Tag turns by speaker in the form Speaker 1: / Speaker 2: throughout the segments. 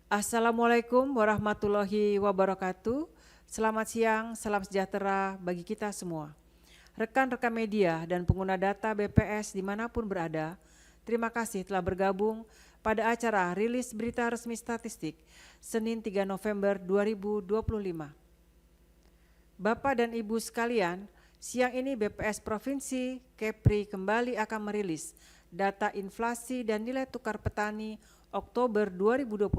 Speaker 1: Assalamualaikum warahmatullahi wabarakatuh. Selamat siang, salam sejahtera bagi kita semua. Rekan-rekan media dan pengguna data BPS dimanapun berada, terima kasih telah bergabung pada acara rilis berita resmi statistik Senin 3 November 2025. Bapak dan Ibu sekalian, siang ini BPS Provinsi Kepri kembali akan merilis data inflasi dan nilai tukar petani Oktober 2025,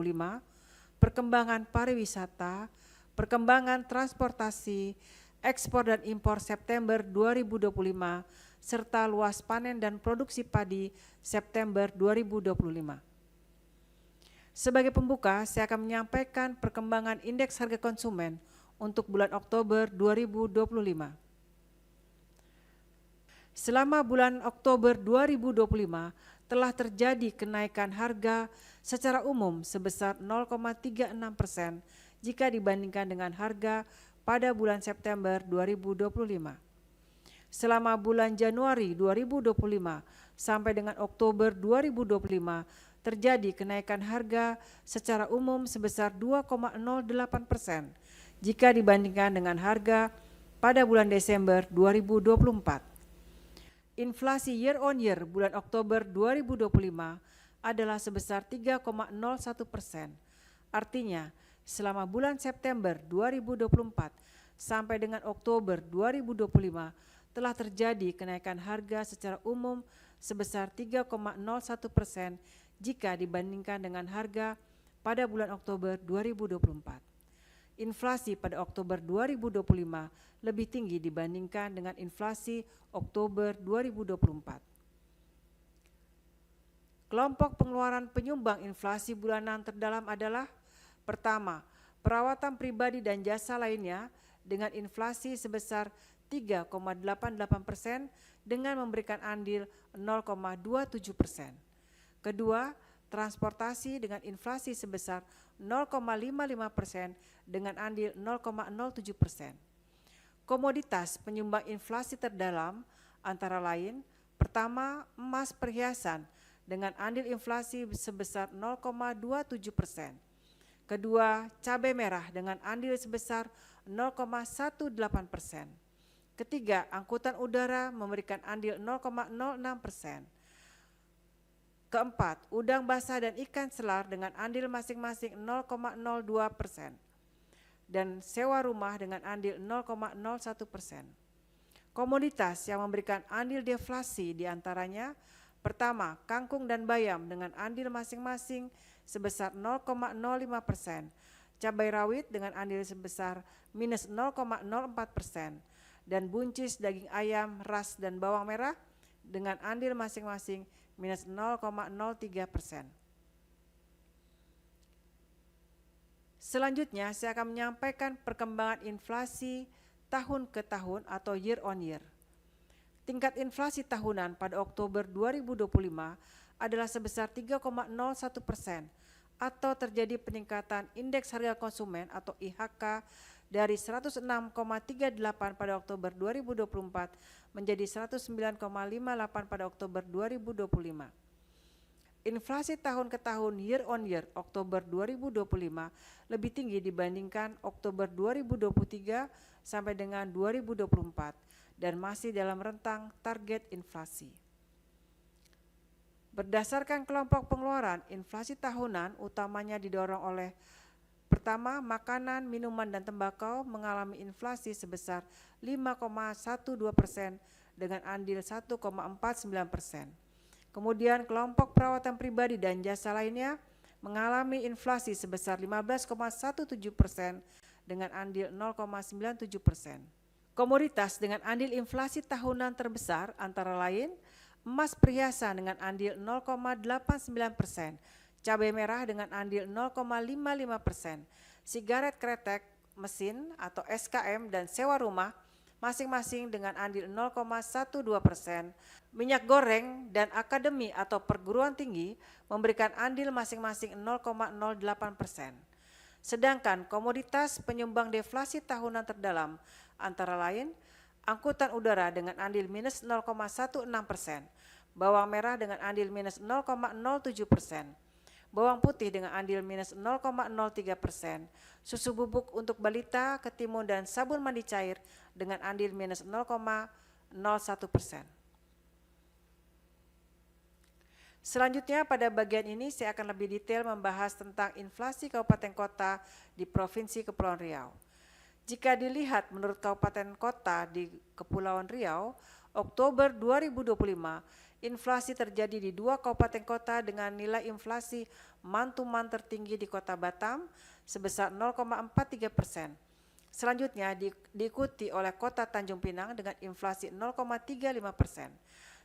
Speaker 1: perkembangan pariwisata, perkembangan transportasi, ekspor dan impor September 2025, serta luas panen dan produksi padi September 2025. Sebagai pembuka, saya akan menyampaikan perkembangan indeks harga konsumen untuk bulan Oktober 2025. Selama bulan Oktober 2025 telah terjadi kenaikan harga secara umum sebesar 0,36% jika dibandingkan dengan harga pada bulan September 2025. Selama bulan Januari 2025 sampai dengan Oktober 2025 terjadi kenaikan harga secara umum sebesar 2,08% jika dibandingkan dengan harga pada bulan Desember 2024. Inflasi year on year bulan Oktober 2025 adalah sebesar 3,01%. Artinya, selama bulan September 2024 sampai dengan Oktober 2025 telah terjadi kenaikan harga secara umum sebesar 3,01% jika dibandingkan dengan harga pada bulan Oktober 2024. Inflasi pada Oktober 2025 lebih tinggi dibandingkan dengan inflasi Oktober 2024. Kelompok pengeluaran penyumbang inflasi bulanan terdalam adalah: pertama, perawatan pribadi dan jasa lainnya dengan inflasi sebesar 3,88% dengan memberikan andil 0,27%. Kedua, transportasi dengan inflasi sebesar 0,55% dengan andil 0,07%. Komoditas penyumbang inflasi terdalam antara lain: pertama, emas perhiasan dengan andil inflasi sebesar 0,27%. Kedua, cabai merah dengan andil sebesar 0,18%. Ketiga, angkutan udara memberikan andil 0,06%. Keempat, udang basah dan ikan selar dengan andil masing-masing 0,02%. Dan sewa rumah dengan andil 0,01%. Komoditas yang memberikan andil deflasi diantaranya: pertama, kangkung dan bayam dengan andil masing-masing sebesar 0,05%, cabai rawit dengan andil sebesar minus 0,04%, dan buncis daging ayam, ras, dan bawang merah dengan andil masing-masing minus 0,03%. Selanjutnya saya akan menyampaikan perkembangan inflasi tahun ke tahun atau year on year. Tingkat inflasi tahunan pada Oktober 2025 adalah sebesar 3,01% atau terjadi peningkatan indeks harga konsumen atau IHK dari 106,38 pada Oktober 2024 menjadi 109,58 pada Oktober 2025. Inflasi tahun ke tahun year on year Oktober 2025 lebih tinggi dibandingkan Oktober 2023 sampai dengan 2024 dan masih dalam rentang target inflasi. Berdasarkan kelompok pengeluaran, inflasi tahunan utamanya didorong oleh: pertama, makanan, minuman, dan tembakau mengalami inflasi sebesar 5,12% dengan andil 1,49%. Kemudian kelompok perawatan pribadi dan jasa lainnya mengalami inflasi sebesar 15,17% dengan andil 0,97%. Komoditas dengan andil inflasi tahunan terbesar antara lain: emas perhiasan dengan andil 0,89%, cabai merah dengan andil 0,55%, sigaret kretek mesin atau SKM dan sewa rumah masing-masing dengan andil 0,12%, minyak goreng dan akademi atau perguruan tinggi memberikan andil masing-masing 0,08%. Sedangkan komoditas penyumbang deflasi tahunan terdalam antara lain: angkutan udara dengan andil minus 0,16%, bawang merah dengan andil minus 0,07%, bawang putih dengan andil minus 0,03%, susu bubuk untuk balita, ketimun, dan sabun mandi cair dengan andil minus 0,01%. Selanjutnya pada bagian ini saya akan lebih detail membahas tentang inflasi kabupaten kota di Provinsi Kepulauan Riau. Jika dilihat menurut kabupaten kota di Kepulauan Riau, Oktober 2025, inflasi terjadi di 2 kabupaten kota dengan nilai inflasi month-to-month tertinggi di Kota Batam sebesar 0,43%. Selanjutnya diikuti oleh Kota Tanjung Pinang dengan inflasi 0,35%.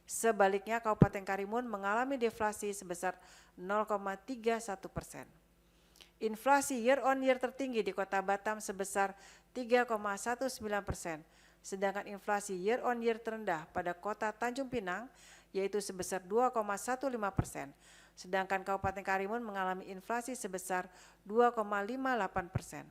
Speaker 1: Sebaliknya Kabupaten Karimun mengalami deflasi sebesar 0,31%. Inflasi year on year tertinggi di Kota Batam sebesar 3,19%, sedangkan inflasi year on year terendah pada Kota Tanjung Pinang yaitu sebesar 2,15%, sedangkan Kabupaten Karimun mengalami inflasi sebesar 2,58%.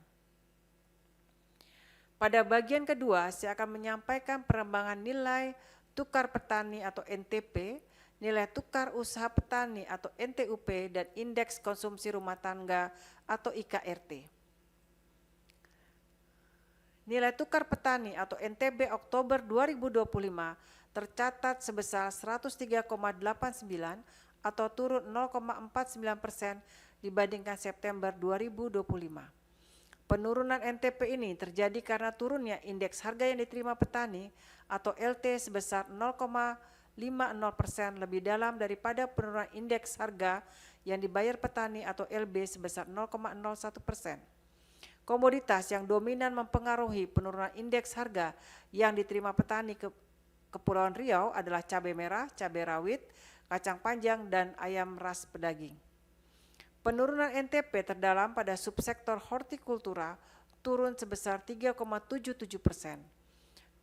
Speaker 1: Pada bagian kedua, saya akan menyampaikan perkembangan nilai tukar petani atau NTP, nilai tukar usaha petani atau NTUP, dan indeks konsumsi rumah tangga atau IKRT. Nilai tukar petani atau NTB Oktober 2025 tercatat sebesar 103,89 atau turun 0,49% dibandingkan September 2025. Penurunan NTP ini terjadi karena turunnya indeks harga yang diterima petani atau LT sebesar 0,50% lebih dalam daripada penurunan indeks harga yang dibayar petani atau LB sebesar 0,01%. Komoditas yang dominan mempengaruhi penurunan indeks harga yang diterima petani Kepulauan Riau adalah cabai merah, cabai rawit, kacang panjang, dan ayam ras pedaging. Penurunan NTP terdalam pada subsektor hortikultura turun sebesar 3,77%.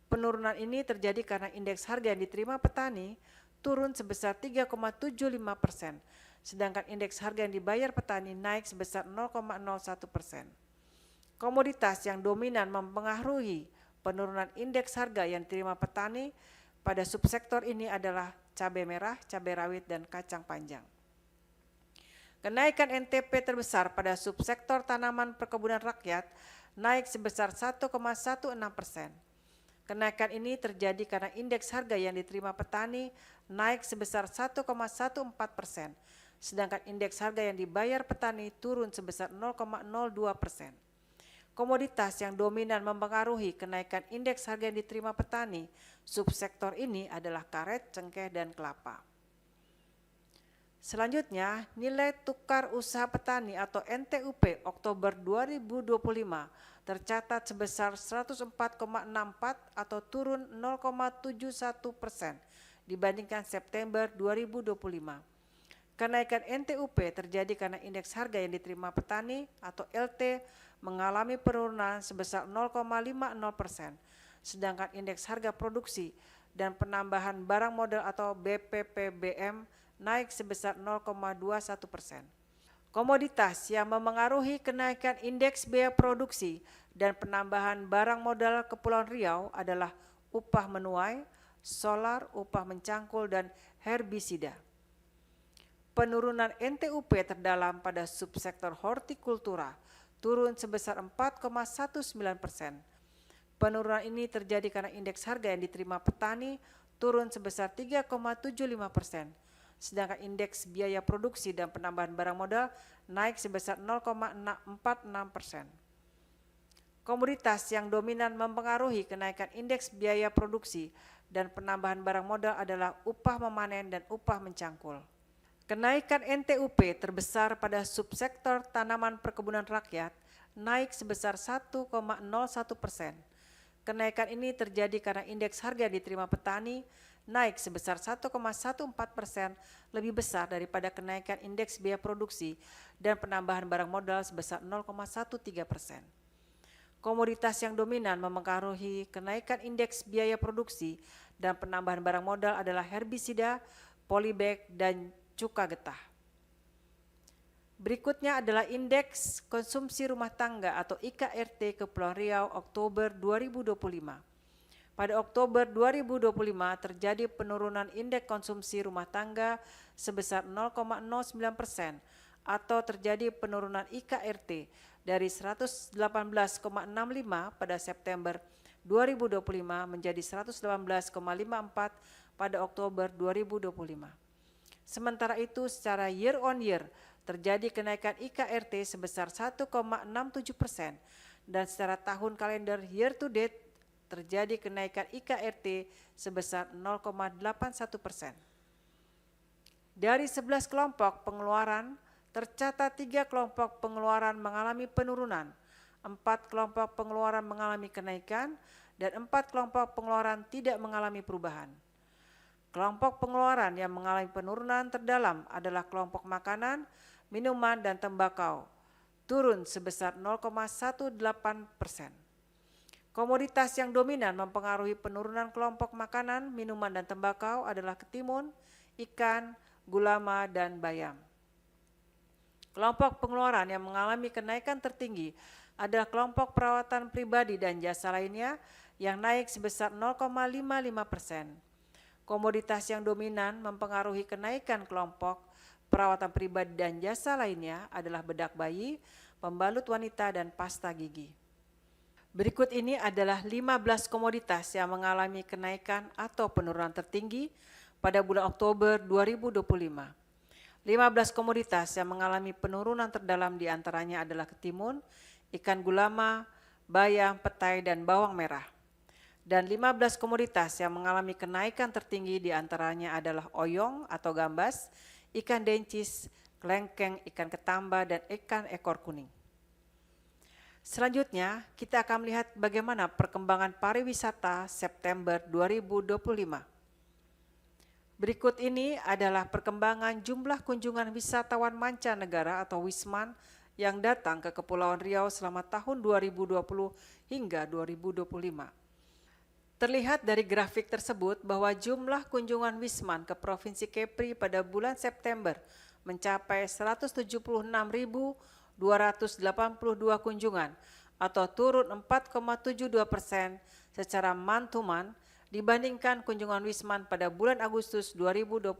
Speaker 1: Penurunan ini terjadi karena indeks harga yang diterima petani turun sebesar 3,75%, sedangkan indeks harga yang dibayar petani naik sebesar 0,01%. Komoditas yang dominan mempengaruhi penurunan indeks harga yang diterima petani pada subsektor ini adalah cabai merah, cabai rawit, dan kacang panjang. Kenaikan NTP terbesar pada subsektor tanaman perkebunan rakyat naik sebesar 1,16%. Kenaikan ini terjadi karena indeks harga yang diterima petani naik sebesar 1,14%, sedangkan indeks harga yang dibayar petani turun sebesar 0,02%. Komoditas yang dominan mempengaruhi kenaikan indeks harga yang diterima petani subsektor ini adalah karet, cengkeh, dan kelapa. Selanjutnya, nilai tukar usaha petani atau NTUP Oktober 2025 tercatat sebesar 104,64 atau turun 0,71% dibandingkan September 2025. Kenaikan NTUP terjadi karena indeks harga yang diterima petani atau LT mengalami penurunan sebesar 0,50%, sedangkan indeks harga produksi dan penambahan barang modal atau BPPBM naik sebesar 0,21%. Komoditas yang memengaruhi kenaikan indeks biaya produksi dan penambahan barang modal Kepulauan Riau adalah upah menuai, solar, upah mencangkul, dan herbisida. Penurunan NTUP terdalam pada subsektor hortikultura turun sebesar 4,19%. Penurunan ini terjadi karena indeks harga yang diterima petani turun sebesar 3,75%, sedangkan indeks biaya produksi dan penambahan barang modal naik sebesar 0,46%. Komoditas yang dominan mempengaruhi kenaikan indeks biaya produksi dan penambahan barang modal adalah upah memanen dan upah mencangkul. Kenaikan NTUP terbesar pada subsektor tanaman perkebunan rakyat naik sebesar 1,01%. Kenaikan ini terjadi karena indeks harga yang diterima petani naik sebesar 1,14%, lebih besar daripada kenaikan indeks biaya produksi dan penambahan barang modal sebesar 0,13%. Komoditas yang dominan mempengaruhi kenaikan indeks biaya produksi dan penambahan barang modal adalah herbisida, polybag, dan cuka getah. Berikutnya adalah indeks konsumsi rumah tangga atau IKRT Kepulauan Riau Oktober 2025. Pada Oktober 2025 terjadi penurunan indeks konsumsi rumah tangga sebesar 0,09% atau terjadi penurunan IKRT dari 118,65 pada September 2025 menjadi 118,54 pada Oktober 2025. Sementara itu secara year on year terjadi kenaikan IKRT sebesar 1,67% dan secara tahun kalender year to date terjadi kenaikan IKRT sebesar 0,81%. Dari 11 kelompok pengeluaran, tercatat 3 kelompok pengeluaran mengalami penurunan, 4 kelompok pengeluaran mengalami kenaikan, dan 4 kelompok pengeluaran tidak mengalami perubahan. Kelompok pengeluaran yang mengalami penurunan terdalam adalah kelompok makanan, minuman, dan tembakau, turun sebesar 0,18%. Komoditas yang dominan mempengaruhi penurunan kelompok makanan, minuman, dan tembakau adalah ketimun, ikan, gulama, dan bayam. Kelompok pengeluaran yang mengalami kenaikan tertinggi adalah kelompok perawatan pribadi dan jasa lainnya yang naik sebesar 0,55%. Komoditas yang dominan mempengaruhi kenaikan kelompok perawatan pribadi dan jasa lainnya adalah bedak bayi, pembalut wanita, dan pasta gigi. Berikut ini adalah 15 komoditas yang mengalami kenaikan atau penurunan tertinggi pada bulan Oktober 2025. 15 komoditas yang mengalami penurunan terdalam diantaranya adalah ketimun, ikan gulama, bayam, petai, dan bawang merah. Dan 15 komoditas yang mengalami kenaikan tertinggi diantaranya adalah oyong atau gambas, ikan dencis, kelengkeng, ikan ketamba, dan ikan ekor kuning. Selanjutnya, kita akan melihat bagaimana perkembangan pariwisata September 2025. Berikut ini adalah perkembangan jumlah kunjungan wisatawan mancanegara atau WISMAN yang datang ke Kepulauan Riau selama tahun 2020 hingga 2025. Terlihat dari grafik tersebut bahwa jumlah kunjungan WISMAN ke Provinsi Kepri pada bulan September mencapai 176.282 kunjungan atau turun 4,72% secara month to month dibandingkan kunjungan WISMAN pada bulan Agustus 2025.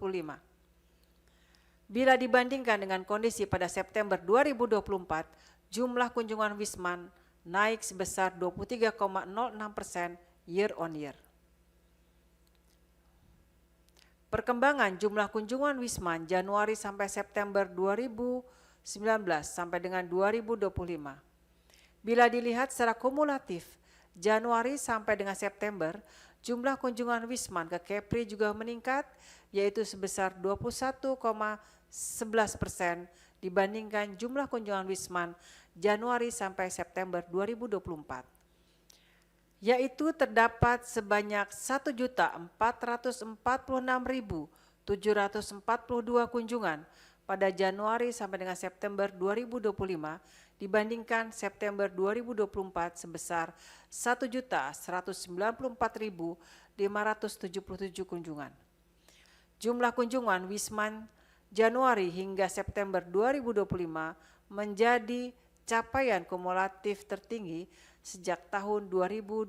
Speaker 1: Bila dibandingkan dengan kondisi pada September 2024, jumlah kunjungan WISMAN naik sebesar 23,06% year on year. Perkembangan jumlah kunjungan WISMAN Januari sampai September 2019 sampai dengan 2025. Bila dilihat secara kumulatif, Januari sampai dengan September, jumlah kunjungan WISMAN ke Kepri juga meningkat, yaitu sebesar 21,11% dibandingkan jumlah kunjungan WISMAN Januari sampai September 2024. Yaitu terdapat sebanyak 1.446.742 kunjungan pada Januari sampai dengan September 2025 dibandingkan September 2024 sebesar 1.194.577 kunjungan. Jumlah kunjungan WISMAN Januari hingga September 2025 menjadi capaian kumulatif tertinggi sejak tahun 2020.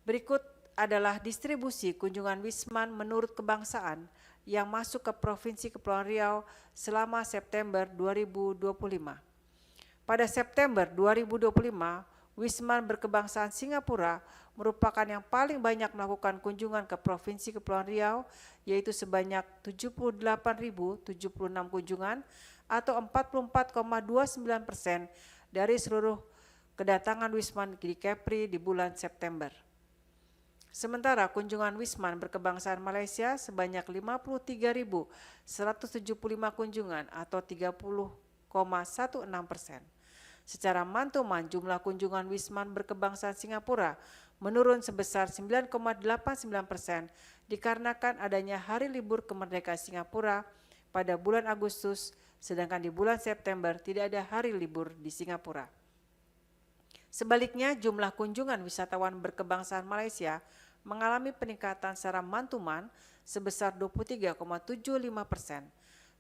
Speaker 1: Berikut adalah distribusi kunjungan WISMAN menurut kebangsaan yang masuk ke Provinsi Kepulauan Riau selama September 2025. Pada September 2025, WISMAN berkebangsaan Singapura merupakan yang paling banyak melakukan kunjungan ke Provinsi Kepulauan Riau, yaitu sebanyak 78.076 kunjungan atau 44,29% dari seluruh kedatangan WISMAN di Kepri di bulan September. Sementara kunjungan WISMAN berkebangsaan Malaysia sebanyak 53.175 kunjungan atau 30,16%. Secara month to month, jumlah kunjungan WISMAN berkebangsaan Singapura menurun sebesar 9,89% dikarenakan adanya hari libur kemerdekaan Singapura pada bulan Agustus, sedangkan di bulan September tidak ada hari libur di Singapura. Sebaliknya, jumlah kunjungan wisatawan berkebangsaan Malaysia mengalami peningkatan secara month to month sebesar 23,75%.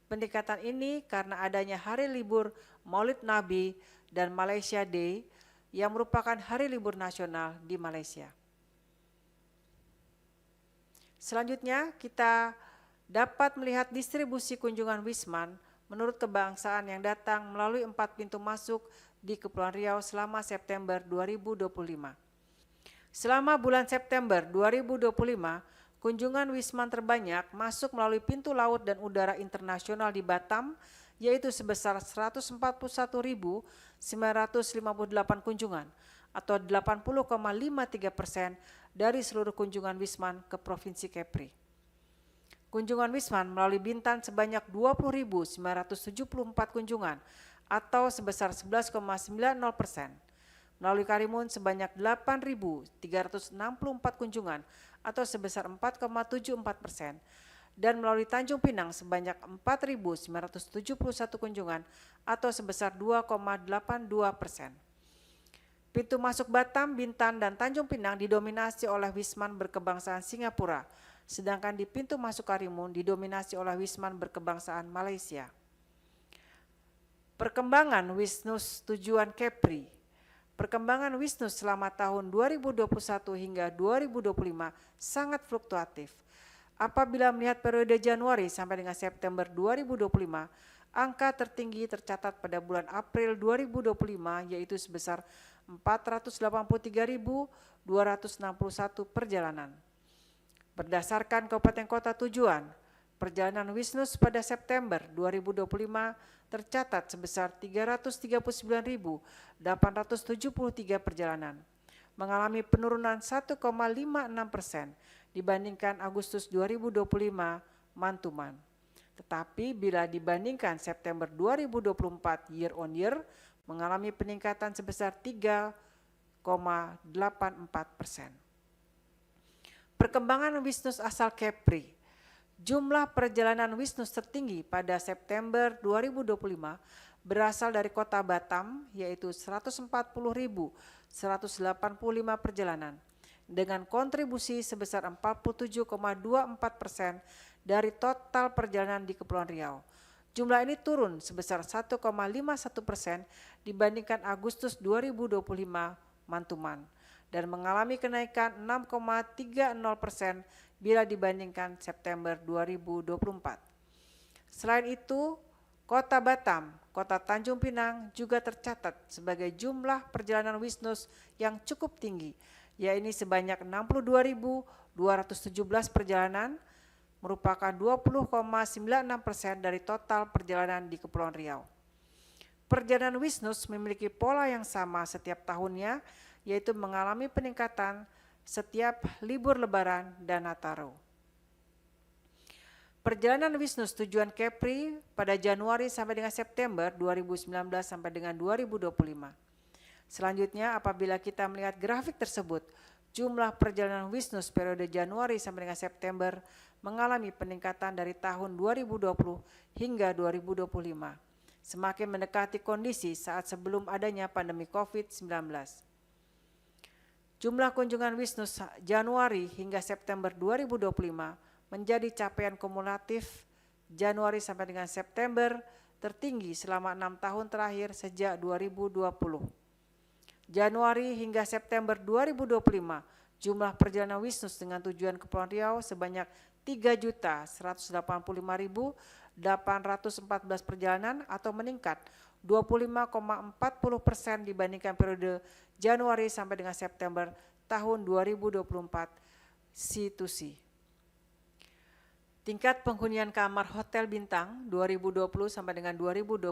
Speaker 1: Peningkatan ini karena adanya hari libur Maulid Nabi dan Malaysia Day yang merupakan hari libur nasional di Malaysia. Selanjutnya, kita dapat melihat distribusi kunjungan WISMAN menurut kebangsaan yang datang melalui 4 pintu masuk di Kepulauan Riau selama September 2025. Selama bulan September 2025, kunjungan Wisman terbanyak masuk melalui pintu laut dan udara internasional di Batam, yaitu sebesar 141.958 kunjungan atau 80,53% dari seluruh kunjungan Wisman ke Provinsi Kepri. Kunjungan Wisman melalui Bintan sebanyak 20.974 kunjungan atau sebesar 11,90%. Melalui Karimun sebanyak 8.364 kunjungan atau sebesar 4,74%. Dan melalui Tanjung Pinang sebanyak 4.971 kunjungan atau sebesar 2,82%. Pintu masuk Batam, Bintan, dan Tanjung Pinang didominasi oleh Wisman berkebangsaan Singapura, sedangkan di pintu masuk Karimun didominasi oleh Wisman berkebangsaan Malaysia. Perkembangan Wisnus tujuan Kepri. Perkembangan Wisnus selama tahun 2021 hingga 2025 sangat fluktuatif. Apabila melihat periode Januari sampai dengan September 2025, angka tertinggi tercatat pada bulan April 2025 yaitu sebesar 483.261 perjalanan. Berdasarkan kabupaten kota tujuan, perjalanan Wisnus pada September 2025 tercatat sebesar 339.873 perjalanan, mengalami penurunan 1,56% dibandingkan Agustus 2025 mantuman. Tetapi bila dibandingkan September 2024 year on year, mengalami peningkatan sebesar 3,84%. Perkembangan Wisnus asal Kepri. Jumlah perjalanan Wisnus tertinggi pada September 2025 berasal dari kota Batam, yaitu 140.185 perjalanan, dengan kontribusi sebesar 47,24% dari total perjalanan di Kepulauan Riau. Jumlah ini turun sebesar 1,51% dibandingkan Agustus 2025 mantuman dan mengalami kenaikan 6,30% bila dibandingkan September 2024. Selain itu, Kota Batam, Kota Tanjung Pinang juga tercatat sebagai jumlah perjalanan Wisnus yang cukup tinggi, yaitu sebanyak 62.217 perjalanan, merupakan 20,96% dari total perjalanan di Kepulauan Riau. Perjalanan Wisnus memiliki pola yang sama setiap tahunnya, yaitu mengalami peningkatan setiap libur Lebaran dan Nataru. Perjalanan Wisnus tujuan Kepri pada Januari sampai dengan September 2019 sampai dengan 2025. Selanjutnya, apabila kita melihat grafik tersebut, jumlah perjalanan Wisnus periode Januari sampai dengan September mengalami peningkatan dari tahun 2020 hingga 2025, semakin mendekati kondisi saat sebelum adanya pandemi COVID-19. Jumlah kunjungan Wisnus Januari hingga September 2025 menjadi capaian kumulatif Januari sampai dengan September tertinggi selama 6 tahun terakhir sejak 2020. Januari hingga September 2025, jumlah perjalanan Wisnus dengan tujuan Kepulauan Riau sebanyak 3.180.814 perjalanan atau meningkat 25,40% dibandingkan periode Januari sampai dengan September tahun 2024 C2C. Tingkat penghunian kamar hotel bintang 2020 sampai dengan 2025.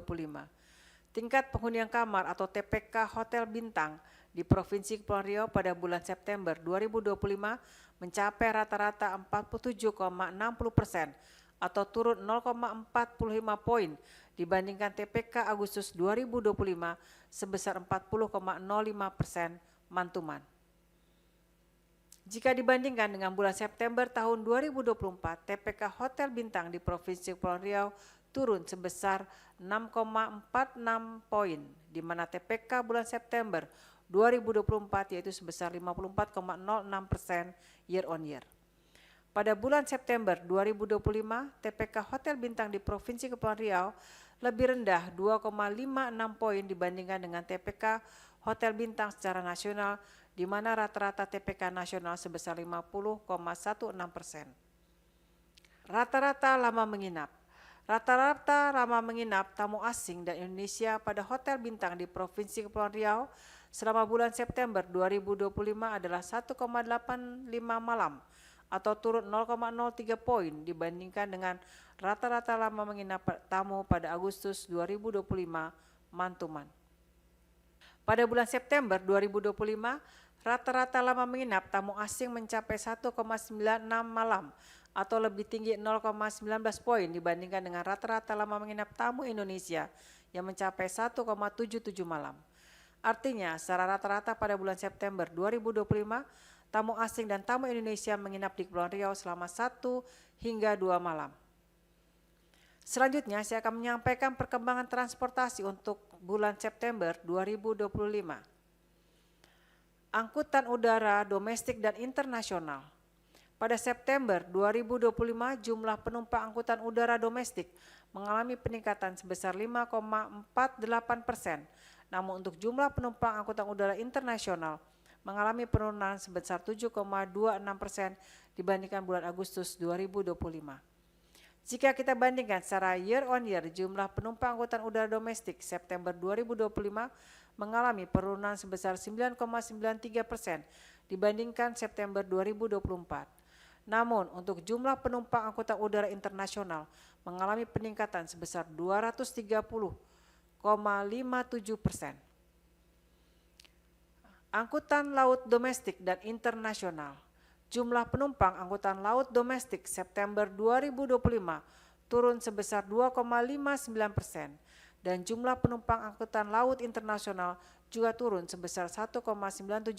Speaker 1: Tingkat penghunian kamar atau TPK hotel bintang di Provinsi Kepulauan Riau pada bulan September 2025 mencapai rata-rata 47,60% atau turun 0,45 poin dibandingkan TPK Agustus 2025 sebesar 40,05% mantuman. Jika dibandingkan dengan bulan September tahun 2024, TPK hotel bintang di Provinsi Kepulauan Riau turun sebesar 6,46 poin, di mana TPK bulan September 2024 yaitu sebesar 54,06% year on year. Pada bulan September 2025, TPK hotel bintang di Provinsi Kepulauan Riau lebih rendah 2,56 poin dibandingkan dengan TPK hotel bintang secara nasional, di mana rata-rata TPK nasional sebesar 50,16%. Rata-rata lama menginap. Rata-rata lama menginap tamu asing dan Indonesia pada hotel bintang di Provinsi Kepulauan Riau selama bulan September 2025 adalah 1,85 malam atau turun 0,03 poin dibandingkan dengan rata-rata lama menginap tamu pada Agustus 2025 mantuman. Pada bulan September 2025, rata-rata lama menginap tamu asing mencapai 1,96 malam atau lebih tinggi 0,19 poin dibandingkan dengan rata-rata lama menginap tamu Indonesia yang mencapai 1,77 malam. Artinya, secara rata-rata pada bulan September 2025, tamu asing dan tamu Indonesia menginap di Kepulauan Riau selama 1 hingga 2 malam. Selanjutnya, saya akan menyampaikan perkembangan transportasi untuk bulan September 2025. Angkutan udara domestik dan internasional. Pada September 2025, jumlah penumpang angkutan udara domestik mengalami peningkatan sebesar 5,48%. Namun untuk jumlah penumpang angkutan udara internasional mengalami penurunan sebesar 7,26% dibandingkan bulan Agustus 2025. Jika kita bandingkan secara year on year, jumlah penumpang angkutan udara domestik September 2025 mengalami penurunan sebesar 9,93% dibandingkan September 2024. Namun, untuk jumlah penumpang angkutan udara internasional mengalami peningkatan sebesar 230,57%. Angkutan laut domestik dan internasional. Jumlah penumpang angkutan laut domestik September 2025 turun sebesar 2,59% dan jumlah penumpang angkutan laut internasional juga turun sebesar 1,97%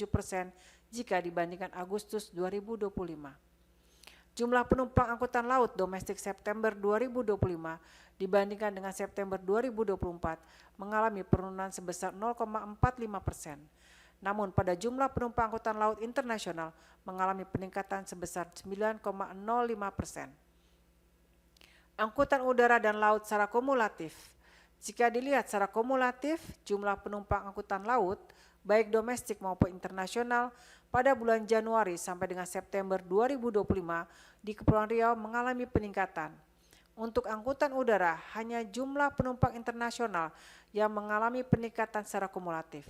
Speaker 1: jika dibandingkan Agustus 2025. Jumlah penumpang angkutan laut domestik September 2025 dibandingkan dengan September 2024 mengalami penurunan sebesar 0,45%. Namun pada jumlah penumpang angkutan laut internasional mengalami peningkatan sebesar 9,05%. Angkutan udara dan laut secara kumulatif. Jika dilihat secara kumulatif, jumlah penumpang angkutan laut baik domestik maupun internasional pada bulan Januari sampai dengan September 2025 di Kepulauan Riau mengalami peningkatan. Untuk angkutan udara, hanya jumlah penumpang internasional yang mengalami peningkatan secara kumulatif.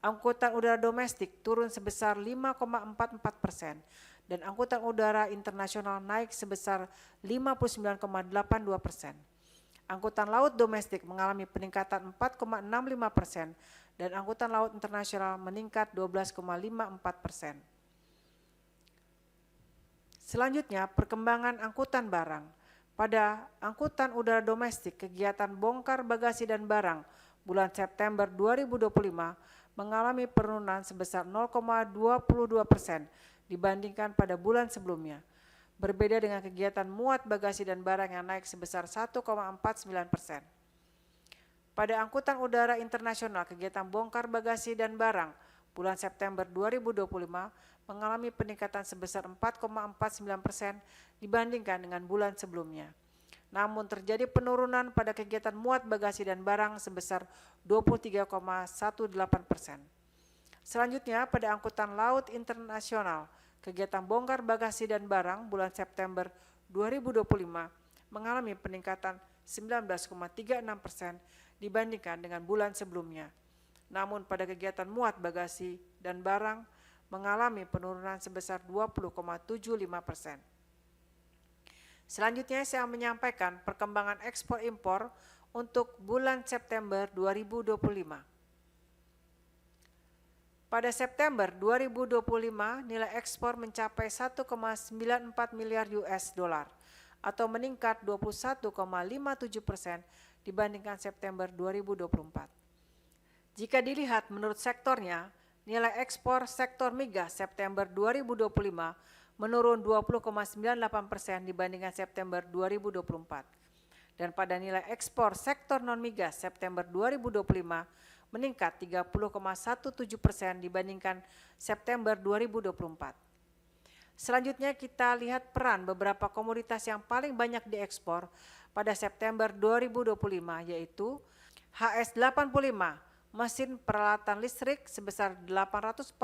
Speaker 1: Angkutan udara domestik turun sebesar 5,44% dan angkutan udara internasional naik sebesar 59,82%. Angkutan laut domestik mengalami peningkatan 4,65% dan angkutan laut internasional meningkat 12,54%. Selanjutnya, perkembangan angkutan barang. Pada angkutan udara domestik, kegiatan bongkar bagasi dan barang bulan September 2025 mengalami penurunan sebesar 0,22% dibandingkan pada bulan sebelumnya. Berbeda dengan kegiatan muat bagasi dan barang yang naik sebesar 1,49%. Pada angkutan udara internasional, kegiatan bongkar bagasi dan barang bulan September 2025 mengalami peningkatan sebesar 4,49% dibandingkan dengan bulan sebelumnya. Namun terjadi penurunan pada kegiatan muat bagasi dan barang sebesar 23,18%. Selanjutnya, pada angkutan laut internasional, kegiatan bongkar bagasi dan barang bulan September 2025 mengalami peningkatan 19,36% dibandingkan dengan bulan sebelumnya. Namun pada kegiatan muat bagasi dan barang mengalami penurunan sebesar 20,75%. Selanjutnya saya menyampaikan perkembangan ekspor impor untuk bulan September 2025. Pada September 2025, nilai ekspor mencapai 1,94 miliar US dollar atau meningkat 21,57% dibandingkan September 2024. Jika dilihat menurut sektornya, nilai ekspor sektor migas September 2025 menurun 20,98% dibandingkan September 2024. Dan pada nilai ekspor sektor non-migas September 2025 meningkat 30,17% dibandingkan September 2024. Selanjutnya kita lihat peran beberapa komoditas yang paling banyak diekspor pada September 2025 yaitu HS85 mesin peralatan listrik sebesar 845,40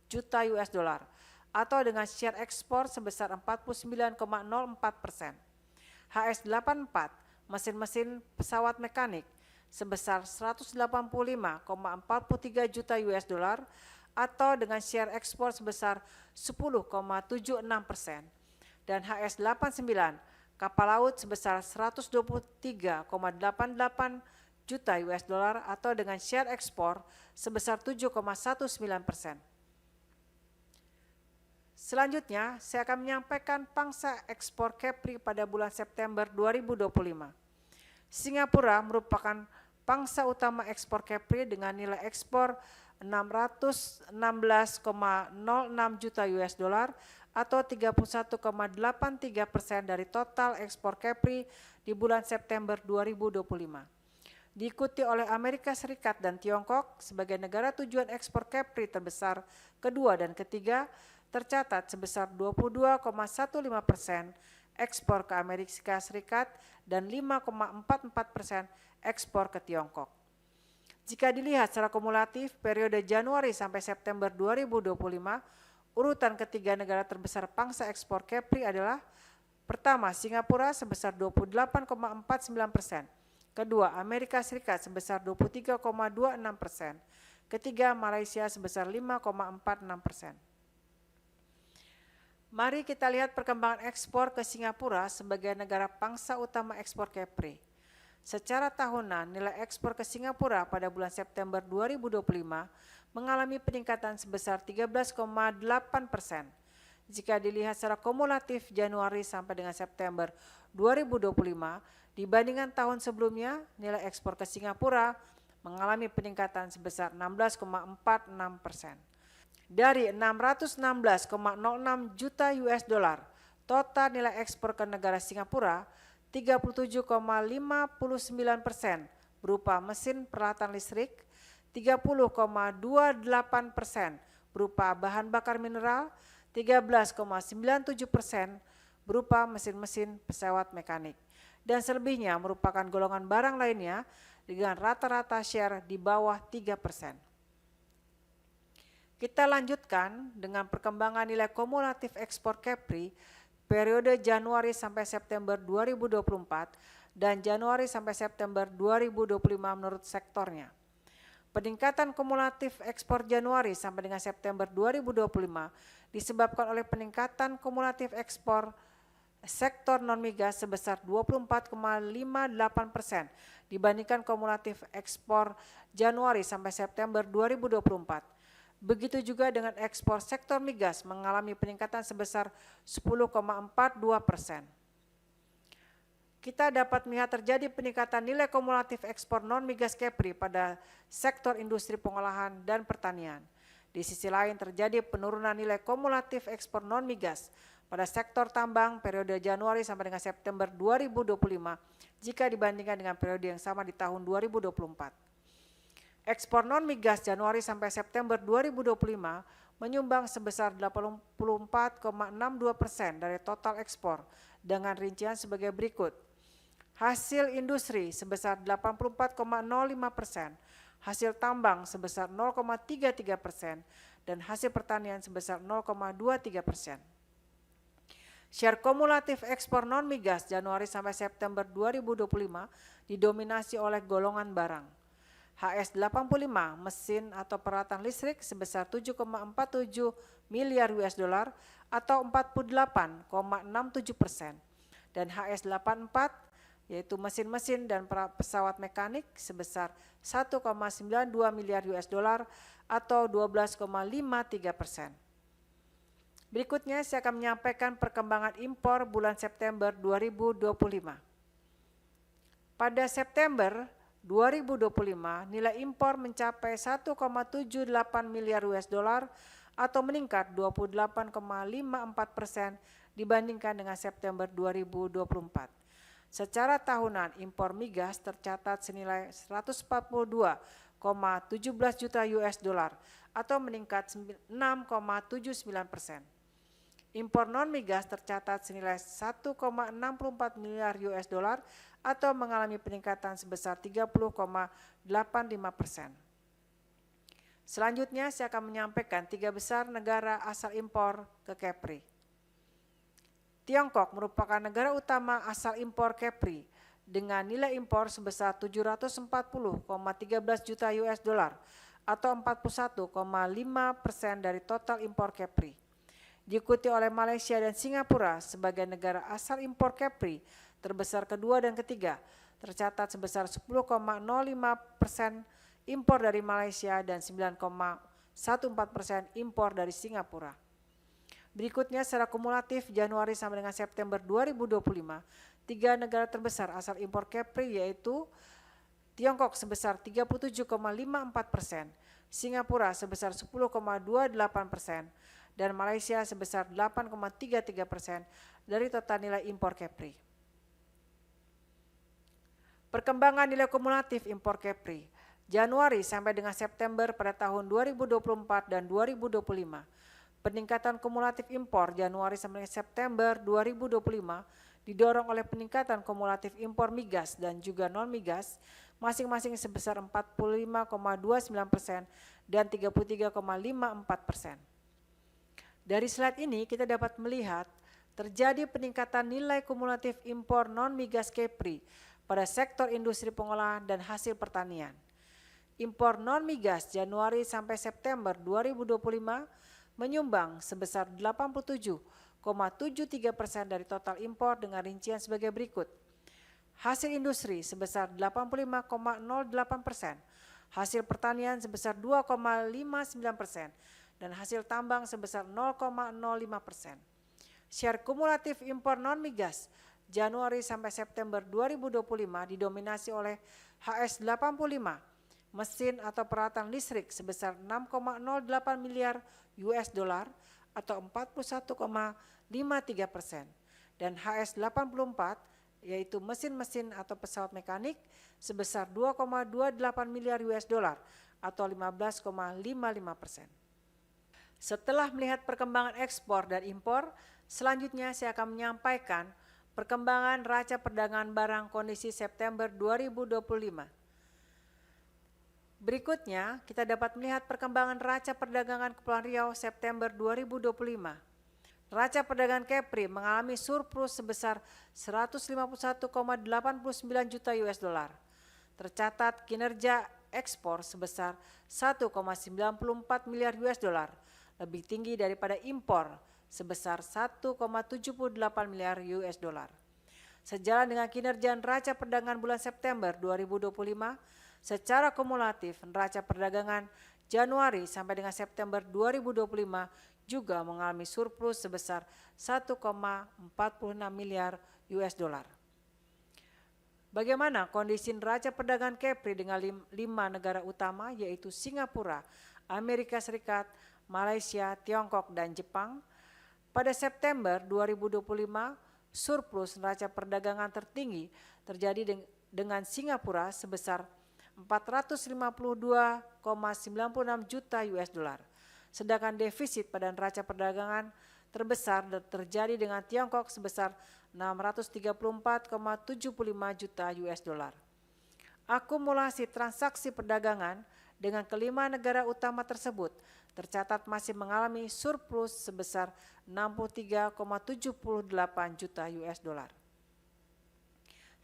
Speaker 1: juta US dollar atau dengan share ekspor sebesar 49,04%. HS-84 mesin-mesin pesawat mekanik sebesar 185,43 juta US dollar atau dengan share ekspor sebesar 10,76%, dan HS-89 kapal laut sebesar 123,88 juta US dollar atau dengan share ekspor sebesar 7,19%. Selanjutnya, saya akan menyampaikan pangsa ekspor Kepri pada bulan September 2025. Singapura merupakan pangsa utama ekspor Kepri dengan nilai ekspor 616,06 juta US dollar atau 31,83% dari total ekspor Kepri di bulan September 2025. Diikuti oleh Amerika Serikat dan Tiongkok sebagai negara tujuan ekspor Kepri terbesar kedua dan ketiga, tercatat sebesar 22,15% ekspor ke Amerika Serikat dan 5,44% ekspor ke Tiongkok. Jika dilihat secara kumulatif periode Januari sampai September 2025, urutan ketiga negara terbesar pangsa ekspor Kepri adalah: pertama, Singapura sebesar 28,49%, kedua, Amerika Serikat sebesar 23,26%, ketiga, Malaysia sebesar 5,46%. Mari kita lihat perkembangan ekspor ke Singapura sebagai negara pangsa utama ekspor Kepri. Secara tahunan, nilai ekspor ke Singapura pada bulan September 2025 mengalami peningkatan sebesar 13,8%. Jika dilihat secara kumulatif Januari sampai dengan September 2025, dibandingkan tahun sebelumnya, nilai ekspor ke Singapura mengalami peningkatan sebesar 16,46%. Dari 616,06 juta US dollar, total nilai ekspor ke negara Singapura 37,59% berupa mesin peralatan listrik, 30,28% berupa bahan bakar mineral, 13,97% berupa mesin-mesin pesawat mekanik, dan selebihnya merupakan golongan barang lainnya dengan rata-rata share di bawah 3%. Kita lanjutkan dengan perkembangan nilai kumulatif ekspor Kepri periode Januari sampai September 2024 dan Januari sampai September 2025 menurut sektornya. Peningkatan kumulatif ekspor Januari sampai dengan September 2025 disebabkan oleh peningkatan kumulatif ekspor sektor non-migas sebesar 24,58% dibandingkan kumulatif ekspor Januari sampai September 2024. Begitu juga dengan ekspor sektor migas mengalami peningkatan sebesar 10,42%. Kita dapat melihat terjadi peningkatan nilai kumulatif ekspor non-migas Kepri pada sektor industri pengolahan dan pertanian. Di sisi lain terjadi penurunan nilai kumulatif ekspor non-migas pada sektor tambang periode Januari sampai dengan September 2025 jika dibandingkan dengan periode yang sama di tahun 2024. Ekspor non-migas Januari sampai September 2025 menyumbang sebesar 84,62% dari total ekspor dengan rincian sebagai berikut. Hasil industri sebesar 84,05%, hasil tambang sebesar 0,33%, dan hasil pertanian sebesar 0,23%. Share kumulatif ekspor non-migas Januari sampai September 2025 didominasi oleh golongan barang. HS-85 mesin atau peralatan listrik sebesar 7,47 miliar US dollar atau 48,67%, dan HS-84 yaitu mesin-mesin dan pesawat mekanik sebesar 1,92 miliar US dollar atau 12,53%. Berikutnya saya akan menyampaikan perkembangan impor bulan September 2025. Pada September 2025, nilai impor mencapai 1,78 miliar US dollar atau meningkat 28,54% dibandingkan dengan September 2024. Secara tahunan, impor migas tercatat senilai 142,17 juta US dollar atau meningkat 6,79%. Impor non-migas tercatat senilai 1,64 miliar US dollar atau mengalami peningkatan sebesar 30,85%. Selanjutnya saya akan menyampaikan 3 besar negara asal impor ke Kepri. Tiongkok merupakan negara utama asal impor Kepri dengan nilai impor sebesar 740,13 juta US dollar atau 41,5% dari total impor Kepri. Diikuti oleh Malaysia dan Singapura sebagai negara asal impor Kepri terbesar kedua dan ketiga, tercatat sebesar 10,05% impor dari Malaysia dan 9,14% impor dari Singapura. Berikutnya secara kumulatif Januari sampai dengan September 2025, tiga negara terbesar asal impor Kepri yaitu Tiongkok sebesar 37,54%, Singapura sebesar 10,28%, dan Malaysia sebesar 8,33% dari total nilai impor Kepri. Perkembangan nilai kumulatif impor Kepri Januari sampai dengan September pada tahun 2024 dan 2025. Peningkatan kumulatif impor Januari sampai September 2025 didorong oleh peningkatan kumulatif impor migas dan juga non-migas masing-masing sebesar 45,29% dan 33,54%. Dari slide ini kita dapat melihat terjadi peningkatan nilai kumulatif impor non-migas Kepri pada sektor industri pengolahan dan hasil pertanian. Impor non-migas Januari sampai September 2025 menyumbang sebesar 87,73% dari total impor dengan rincian sebagai berikut. Hasil industri sebesar 85,08%, hasil pertanian sebesar 2,59%, dan hasil tambang sebesar 0,05%. Share kumulatif impor non-migas Januari sampai September 2025 didominasi oleh HS85, mesin atau peralatan listrik sebesar 6,08 miliar US dollar atau 41,53%, dan HS84 yaitu mesin-mesin atau pesawat mekanik sebesar 2,28 miliar US dollar atau 15,55%. Setelah melihat perkembangan ekspor dan impor, selanjutnya saya akan menyampaikan perkembangan neraca perdagangan barang kondisi September 2025. Berikutnya, kita dapat melihat perkembangan neraca perdagangan Kepulauan Riau September 2025. Neraca perdagangan Kepri mengalami surplus sebesar 151,89 juta US dollar. Tercatat kinerja ekspor sebesar 1,94 miliar US dollar, lebih tinggi daripada impor sebesar 1,78 miliar US dollar. Sejalan dengan kinerja neraca perdagangan bulan September 2025, secara kumulatif, neraca perdagangan Januari sampai dengan September 2025 juga mengalami surplus sebesar 1,46 miliar US dollar. Bagaimana kondisi neraca perdagangan Kepri dengan 5 negara utama yaitu Singapura, Amerika Serikat, Malaysia, Tiongkok, dan Jepang? Pada September 2025, surplus neraca perdagangan tertinggi terjadi dengan Singapura sebesar 452,96 juta US dollar. Sedangkan defisit pada neraca perdagangan terbesar terjadi dengan Tiongkok sebesar 634,75 juta US dollar. Akumulasi transaksi perdagangan dengan kelima negara utama tersebut tercatat masih mengalami surplus sebesar 63,78 juta US dollar.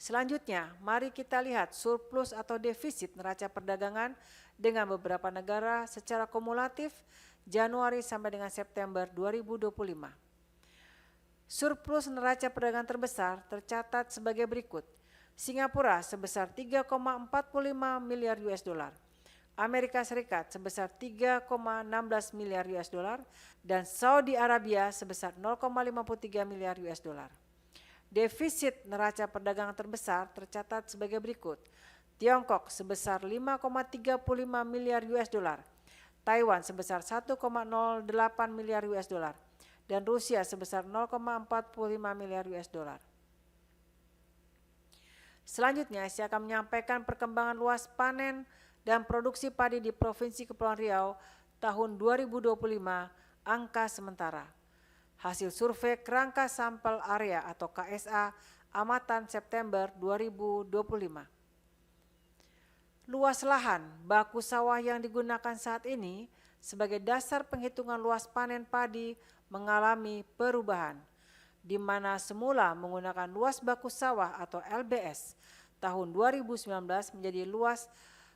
Speaker 1: Selanjutnya, mari kita lihat surplus atau defisit neraca perdagangan dengan beberapa negara secara kumulatif Januari sampai dengan September 2025. Surplus neraca perdagangan terbesar tercatat sebagai berikut. Singapura sebesar 3,45 miliar US dollar, Amerika Serikat sebesar 3,16 miliar US dollar, dan Saudi Arabia sebesar 0,53 miliar US dollar. Defisit neraca perdagangan terbesar tercatat sebagai berikut. Tiongkok sebesar 5,35 miliar US dollar, Taiwan sebesar 1,08 miliar US dollar, dan Rusia sebesar 0,45 miliar US dollar. Selanjutnya saya akan menyampaikan perkembangan luas panen dan produksi padi di Provinsi Kepulauan Riau tahun 2025, angka sementara. Hasil survei kerangka sampel area atau KSA amatan September 2025. Luas lahan baku sawah yang digunakan saat ini sebagai dasar penghitungan luas panen padi mengalami perubahan. di mana semula menggunakan luas baku sawah atau LBS tahun 2019 menjadi luas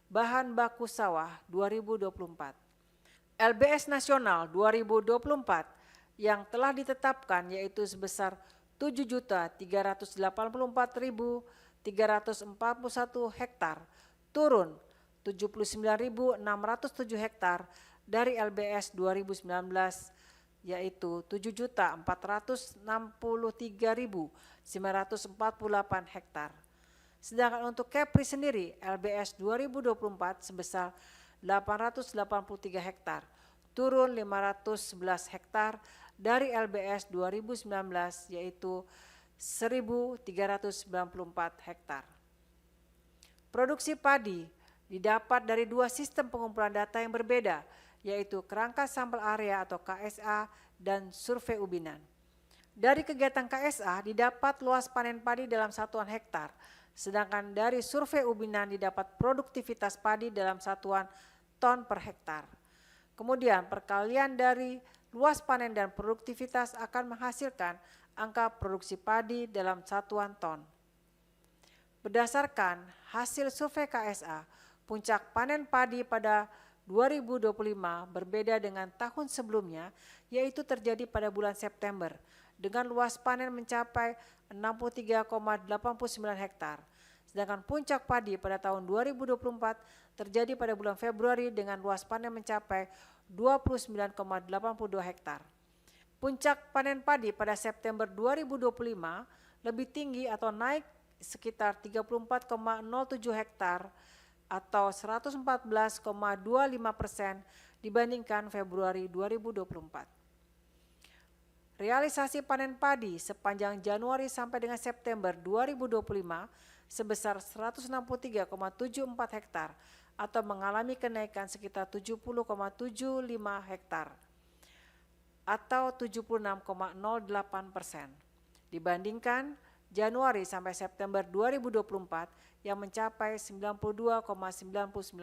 Speaker 1: bahan baku sawah 2024. LBS nasional 2024 yang telah ditetapkan yaitu sebesar 7.384.341 hektar, turun 79.607 hektar dari LBS 2019 yaitu 7.463.948 hektar. Sedangkan untuk Kepri sendiri LBS 2024 sebesar 883 hektar, turun 511 hektar dari LBS 2019 yaitu 1.394 hektar. Produksi padi didapat dari dua sistem pengumpulan data yang berbeda, yaitu kerangka sampel area atau KSA dan survei ubinan. Dari kegiatan KSA didapat luas panen padi dalam satuan hektar, sedangkan dari survei ubinan didapat produktivitas padi dalam satuan ton per hektar. Kemudian perkalian dari luas panen dan produktivitas akan menghasilkan angka produksi padi dalam satuan ton. Berdasarkan hasil survei KSA, puncak panen padi pada 2025 berbeda dengan tahun sebelumnya, yaitu terjadi pada bulan September dengan luas panen mencapai 63,89 hektar. Sedangkan puncak padi pada tahun 2024 terjadi pada bulan Februari dengan luas panen mencapai 29,82 hektar. Puncak panen padi pada September 2025 lebih tinggi atau naik sekitar 34,07 hektar atau 114,25% dibandingkan Februari 2024. Realisasi panen padi sepanjang Januari sampai dengan September 2025 sebesar 163,74 hektar atau mengalami kenaikan sekitar 70,75 hektar atau 76,08% dibandingkan Januari sampai September 2024 yang mencapai 92,99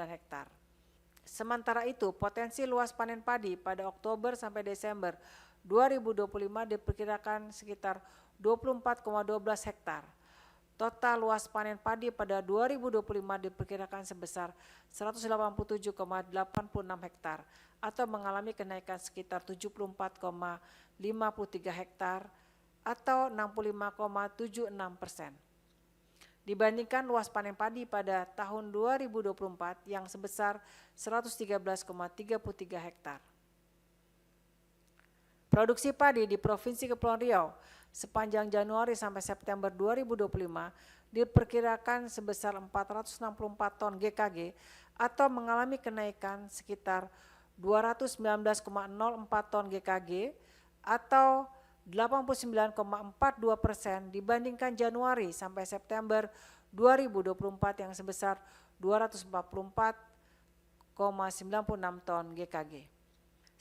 Speaker 1: hektar. Sementara itu, potensi luas panen padi pada Oktober sampai Desember 2025 diperkirakan sekitar 24,12 hektar. Total luas panen padi pada 2025 diperkirakan sebesar 187,86 hektar atau mengalami kenaikan sekitar 74,53 hektar atau 65,76%. Dibandingkan luas panen padi pada tahun 2024 yang sebesar 113,33 hektar. Produksi padi di Provinsi Kepulauan Riau sepanjang Januari sampai September 2025 diperkirakan sebesar 464 ton GKG atau mengalami kenaikan sekitar 219,04 ton GKG atau 89,42% dibandingkan Januari sampai September 2024 yang sebesar 244,96 ton GKG.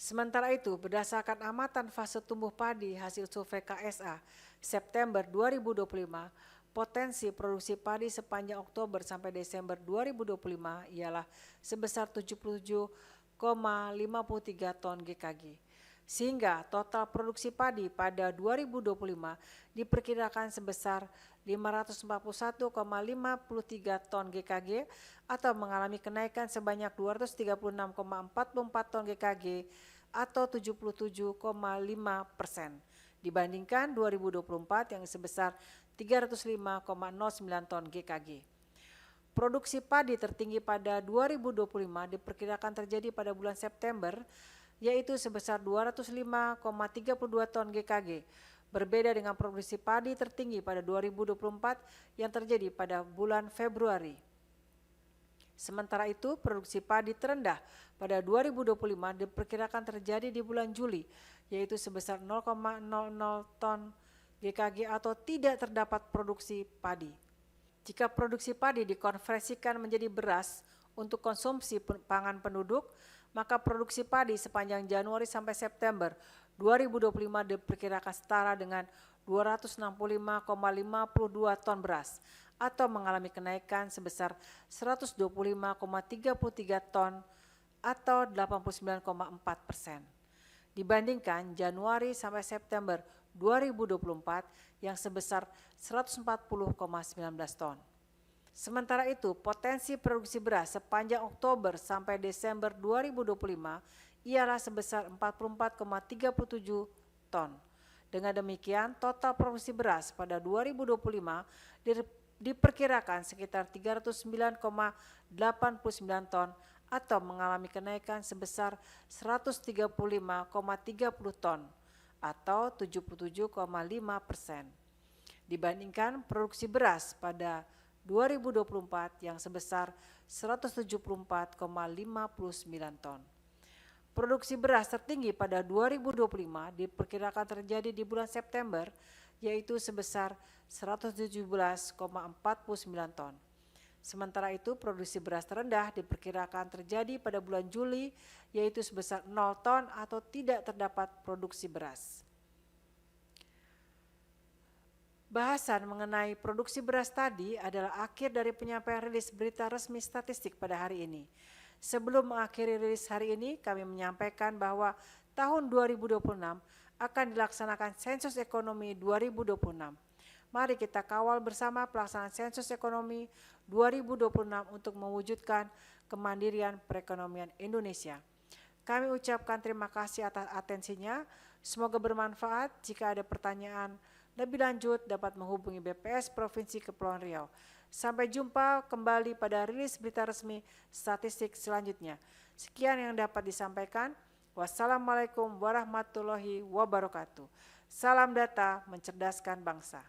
Speaker 1: Sementara itu, berdasarkan amatan fase tumbuh padi hasil survei KSA September 2025, potensi produksi padi sepanjang Oktober sampai Desember 2025 ialah sebesar 77,53 ton GKG. Sehingga total produksi padi pada 2025 diperkirakan sebesar 541,53 ton GKG atau mengalami kenaikan sebanyak 236,44 ton GKG atau 77,5% dibandingkan 2024 yang sebesar 305,09 ton GKG. Produksi padi tertinggi pada 2025 diperkirakan terjadi pada bulan September yaitu sebesar 205,32 ton GKG, berbeda dengan produksi padi tertinggi pada 2024 yang terjadi pada bulan Februari. Sementara itu, produksi padi terendah pada 2025 diperkirakan terjadi di bulan Juli, yaitu sebesar 0,00 ton GKG atau tidak terdapat produksi padi. Jika produksi padi dikonversikan menjadi beras untuk konsumsi pangan penduduk, maka produksi padi sepanjang Januari sampai September 2025 diperkirakan setara dengan 265,52 ton beras atau mengalami kenaikan sebesar 125,33 ton atau 89,4% dibandingkan Januari sampai September 2024 yang sebesar 140,19 ton. Sementara itu, potensi produksi beras sepanjang Oktober sampai Desember 2025 ialah sebesar 44,37 ton. Dengan demikian, total produksi beras pada 2025 diperkirakan sekitar 309,89 ton atau mengalami kenaikan sebesar 135,30 ton atau 77,5% dibandingkan produksi beras pada 2024 yang sebesar 174,59 ton. Produksi beras tertinggi pada 2025 diperkirakan terjadi di bulan September, yaitu sebesar 117,49 ton. Sementara itu, produksi beras terendah diperkirakan terjadi pada bulan Juli, yaitu sebesar 0 ton atau tidak terdapat produksi beras. Bahasan mengenai produksi beras tadi adalah akhir dari penyampaian rilis berita resmi statistik pada hari ini. Sebelum mengakhiri rilis hari ini, kami menyampaikan bahwa tahun 2026 akan dilaksanakan sensus ekonomi 2026. Mari kita kawal bersama pelaksanaan sensus ekonomi 2026 untuk mewujudkan kemandirian perekonomian Indonesia. Kami ucapkan terima kasih atas atensinya. Semoga bermanfaat. Jika ada pertanyaan lebih lanjut dapat menghubungi BPS Provinsi Kepulauan Riau. Sampai jumpa kembali pada rilis berita resmi statistik selanjutnya. Sekian yang dapat disampaikan. Wassalamualaikum warahmatullahi wabarakatuh. Salam data mencerdaskan bangsa.